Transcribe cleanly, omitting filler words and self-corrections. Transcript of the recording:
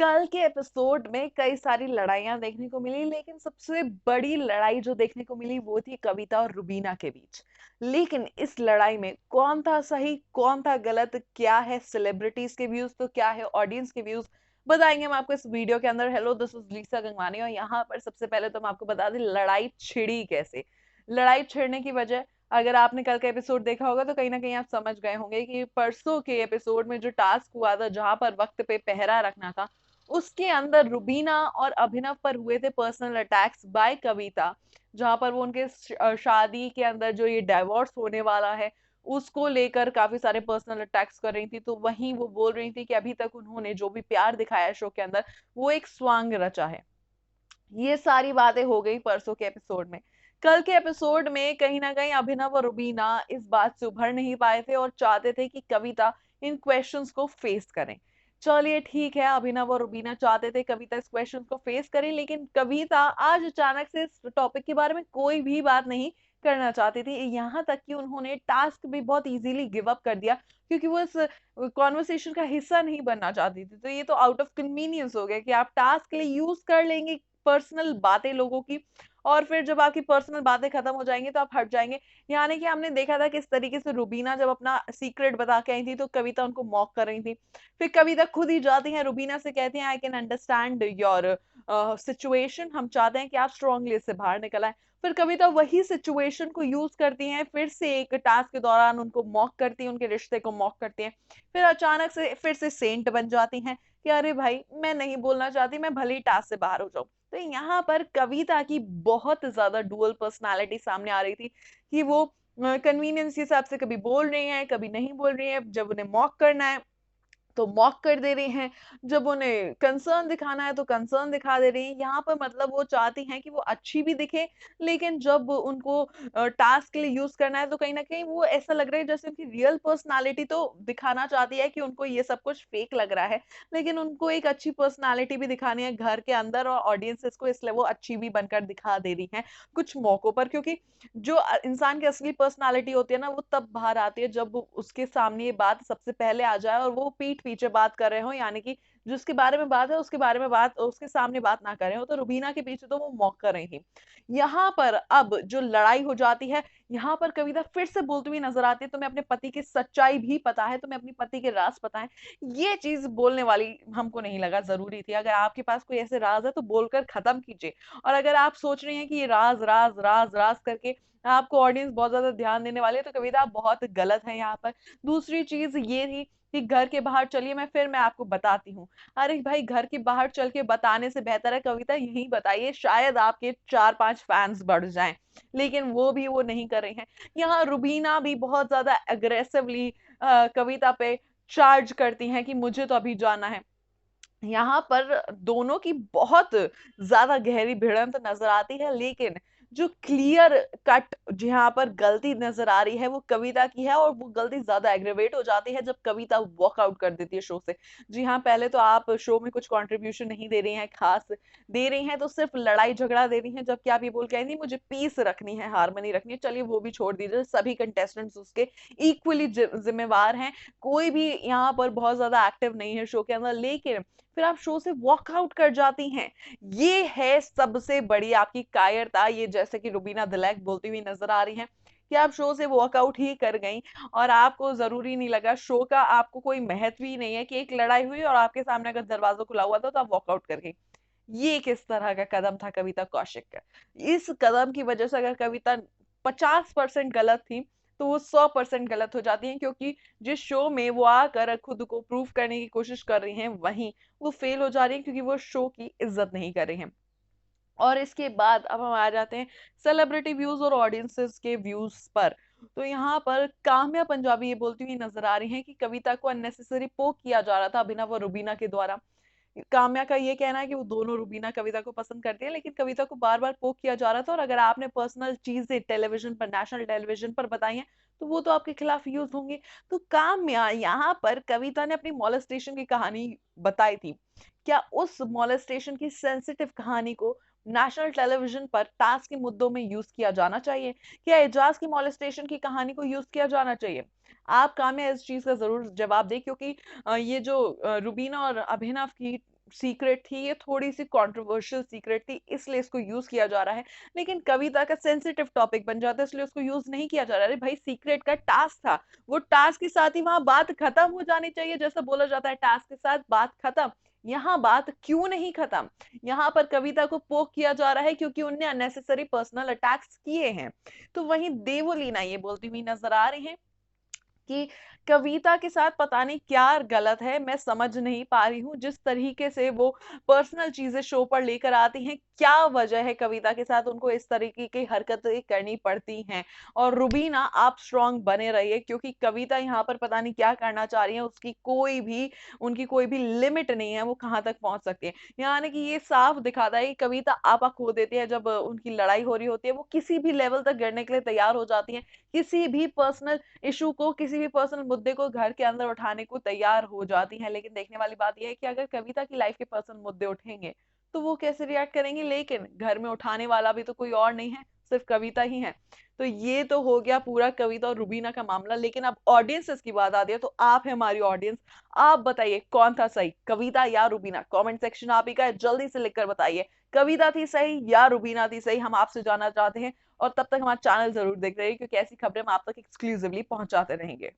कल के एपिसोड में कई सारी लड़ाइयाँ देखने को मिली, लेकिन सबसे बड़ी लड़ाई जो देखने को मिली वो थी कविता और रुबीना के बीच। लेकिन इस लड़ाई में कौन था सही, कौन था गलत, क्या है सेलिब्रिटीज के व्यूज तो क्या है ऑडियंस के व्यूज, बताएंगे हम आपको इस वीडियो के अंदर। हेलो, दिस इज लीसा गंगवानी और यहाँ पर सबसे पहले तो हम आपको बता दें लड़ाई छिड़ी कैसे। लड़ाई छिड़ने की वजह, अगर आपने कल का एपिसोड देखा होगा तो कहीं ना कहीं आप समझ गए होंगे कि परसों के एपिसोड में जो टास्क हुआ था जहां पर वक्त पे पहरा रखना था, उसके अंदर रुबीना और अभिनव पर हुए थे पर्सनल अटैक्स बाय कविता। जहां पर वो उनके शादी के अंदर जो ये डाइवोर्स होने वाला है उसको लेकर काफी सारे पर्सनल अटैक्स कर रही थी। तो वहीं वो बोल रही थी कि अभी तक उन्होंने जो भी प्यार दिखाया है शो के अंदर वो एक स्वांग रचा है। ये सारी बातें हो गई परसों के एपिसोड में। कल के एपिसोड में कहीं ना कहीं अभिनव और रुबीना इस बात से उभर नहीं पाए थे और चाहते थे कि कविता इन क्वेश्चंस को फेस करें। चलिए ठीक है, अभिनव और रुबीना चाहते थे कविता इस क्वेश्चंस को फेस करे, लेकिन कविता आज अचानक से इस टॉपिक के बारे में कोई भी बात नहीं करना चाहती थी। यहाँ तक कि उन्होंने टास्क भी बहुत इजीली गिव अप कर दिया, क्योंकि वो इस कॉन्वर्सेशन का हिस्सा नहीं बनना चाहती थी। तो ये तो आउट ऑफ कन्वीनियंस हो गया कि आप टास्क के लिए यूज कर लेंगे पर्सनल बातें लोगों की, और फिर जब आपकी पर्सनल बातें खत्म हो जाएंगी तो आप हट जाएंगे। यानी कि हमने देखा था किस तरीके से रुबीना जब अपना सीक्रेट बता के आई थी तो कविता उनको मॉक कर रही थी। फिर कविता खुद ही जाती है रुबीना से कहती हैं I can understand your situation, हम चाहते हैं कि आप स्ट्रांगली इससे बाहर निकल आए। फिर कविता वही सिचुएशन को यूज करती हैं, फिर से एक टास्क के दौरान उनको मॉक करती हैं, उनके रिश्ते को मॉक करती हैं। फिर अचानक से फिर से सेंट बन जाती हैं कि अरे भाई मैं नहीं बोलना चाहती, मैं भले ही टास्क से बाहर हो जाऊं। तो यहाँ पर कविता की बहुत ज्यादा डुअल पर्सनालिटी सामने आ रही थी कि वो कन्वीनियंस के हिसाब से कभी बोल रही हैं कभी नहीं बोल रही हैं। जब उन्हें मॉक करना है तो मॉक कर दे रही हैं, जब उन्हें कंसर्न दिखाना है तो कंसर्न दिखा दे रही हैं। यहाँ पर मतलब वो चाहती हैं कि वो अच्छी भी दिखे, लेकिन जब उनको टास्क के लिए यूज करना है तो कहीं ना कहीं वो ऐसा लग रहा है जैसे उनकी रियल पर्सनालिटी तो दिखाना चाहती है कि उनको ये सब कुछ फेक लग रहा है, लेकिन उनको एक अच्छी पर्सनालिटी भी दिखानी है घर के अंदर और ऑडियंसेस को, इसलिए वो अच्छी भी बनकर दिखा दे रही हैं कुछ मौकों पर। क्योंकि जो इंसान की असली पर्सनालिटी होती है ना वो तब बाहर आती है जब उसके सामने ये बात सबसे पहले आ जाए और वो पीठ पीछे बात कर रहे हो, यानी कि जिसके बारे में बात है उसके बारे में बात, उसके सामने बात ना कर रहे हो। तो रुबीना के पीछे तो वो मौक कर रही थी। यहाँ पर अब जो लड़ाई हो जाती है, यहाँ पर कविता फिर से बोलती हुई नजर आती है तुम्हें अपने पति की सच्चाई भी पता है, तुम्हें अपने पति के राज पता है। ये चीज बोलने वाली हमको नहीं लगा जरूरी थी। अगर आपके पास कोई ऐसे राज है तो बोलकर खत्म कीजिए। और अगर आप सोच रहे हैं कि ये राज राज राज राज करके आपको ऑडियंस बहुत ज्यादा ध्यान देने वाली है तो कविता आप बहुत गलत है यहाँ पर। दूसरी चीज ये थी कि घर के बाहर चलिए, मैं आपको बताती हूँ। अरे भाई, घर के बाहर चल के बताने से बेहतर है कविता यही बताइए, शायद आपके 4-5 फैंस बढ़ जाएं। लेकिन वो भी वो नहीं कर रहे हैं। यहाँ रुबीना भी बहुत ज्यादा अग्रेसिवली कविता पे चार्ज करती हैं कि मुझे तो अभी जाना है। यहाँ पर दोनों की बहुत ज्यादा गहरी भिड़ंत नजर आती है, लेकिन जो क्लियर कट जहाँ पर गलती नजर आ रही है वो कविता की है, और वो गलती ज्यादा एग्रेवेट हो जाती है जब कविता वॉकआउट कर देती है शो से। जी हाँ, पहले तो आप शो में कुछ कंट्रीब्यूशन नहीं दे रही हैं, खास दे रही हैं तो सिर्फ लड़ाई झगड़ा दे रही हैं, जबकि आप ये बोल के आई थी मुझे पीस रखनी है, हारमोनी रखनी है। चलिए वो भी छोड़ दीजिए, सभी कंटेस्टेंट्स उसके इक्वली जिम्मेवार हैं। कोई भी यहाँ पर बहुत ज्यादा एक्टिव नहीं है शो के अंदर, लेकिन फिर आप शो से वॉकआउट कर जाती हैं। ये है सबसे बड़ी आपकी कायरता। ये जैसे कि रुबीना दिलैक बोलती हुई नजर आ रही हैं कि आप शो से वॉकआउट ही कर गई और आपको जरूरी नहीं लगा, शो का आपको कोई महत्व ही नहीं है कि एक लड़ाई हुई और आपके सामने अगर दरवाजा खुला हुआ था तो आप वॉकआउट कर गई। ये किस तरह का कदम था कविता कौशिक का? इस कदम की वजह से अगर कविता 50% गलत थी तो वो 100% गलत हो जाती है, क्योंकि जिस शो में वो आकर खुद को प्रूव करने की कोशिश कर रही हैं वहीं वो फेल हो जा रही है, क्योंकि वो शो की इज्जत नहीं कर रही हैं। और इसके बाद अब हम आ जाते हैं सेलिब्रिटी व्यूज और ऑडियंसेस के व्यूज पर। तो यहाँ पर काम्या पंजाबी ये बोलती हुई नजर आ रही हैं कि कविता को अननेसेसरी पोक किया जा रहा था अभिनव और रुबीना के द्वारा। काम्या का ये कहना है कि वो दोनों रुबीना कविता को पसंद करती है, लेकिन कविता को बार बार पोक किया जा रहा था, और अगर आपने पर्सनल चीजें टेलीविजन पर, नेशनल टेलीविजन पर बताई हैं तो वो तो आपके खिलाफ यूज होंगे। तो काम्या यहाँ पर कविता ने अपनी मॉलेस्टेशन की कहानी बताई थी, क्या उस मॉलेस्टेशन की सेंसिटिव कहानी को नेशनल टेलीविजन पर टास्क के मुद्दों में यूज किया जाना चाहिए? क्या एजाज की मॉलेस्टेशन की कहानी को यूज किया जाना चाहिए? आप काम्या इस चीज का जरूर जवाब दें, क्योंकि ये जो रुबीना और अभिनव की सीक्रेट थी, ये थोड़ी सी कंट्रोवर्शियल सीक्रेट थी, इसलिए इसको यूज किया जा रहा है। लेकिन कविता का सेंसिटिव टॉपिक बन जाता है, इसलिए उसको यूज नहीं किया जा रहा है। अरे भाई, सीक्रेट का टास्क था, वो टास्क के साथ ही वहां बात खत्म हो जानी चाहिए। जैसा बोला जाता है टास्क के साथ बात खत्म, यहाँ बात क्यों नहीं खत्म? यहाँ पर कविता को पोक किया जा रहा है क्योंकि उनने अननेसेसरी पर्सनल अटैक्स किए हैं। तो वहीं देवोलीना ये बोलती हुई नजर आ रही हैं कि कविता के साथ पता नहीं क्या गलत है, मैं समझ नहीं पा रही हूँ। जिस तरीके से वो पर्सनल चीजें शो पर लेकर आती हैं, क्या वजह है कविता के साथ उनको इस तरीके की हरकतें करनी पड़ती हैं? और रुबीना, आप स्ट्रांग बने रहिए, क्योंकि कविता यहाँ पर पता नहीं क्या करना चाह रही है, उनकी कोई भी लिमिट नहीं है, वो कहाँ तक पहुंच सकती है। यानी कि ये साफ दिखाता है कि कविता आपा खो देती है जब उनकी लड़ाई हो रही होती है, वो किसी भी लेवल तक गिरने के लिए तैयार हो जाती है, किसी भी पर्सनल इशू को, किसी भी पर्सनल मुद्दे को घर के अंदर उठाने को तैयार हो जाती हैं। लेकिन देखने वाली बात यह है कि अगर कविता की लाइफ के पर्सनल मुद्दे उठेंगे तो वो कैसे रिएक्ट करेंगी? लेकिन घर में उठाने वाला भी तो कोई और नहीं है, सिर्फ कविता ही है। तो ये तो हो गया पूरा कविता और रुबीना का मामला। लेकिन अब ऑडियंसेस की बात आती है, तो आप है हमारी ऑडियंस, आप बताइए कौन था सही, कविता या रुबीना? कमेंट सेक्शन आप ही का है, जल्दी से लिखकर बताइए कविता थी सही या रुबीना थी सही, हम आपसे जानना चाहते हैं। और तब तक हमारा चैनल जरूर देखते रहिए, क्योंकि ऐसी खबरें हम आप तक एक्सक्लूसिवली पहुंचाते रहेंगे।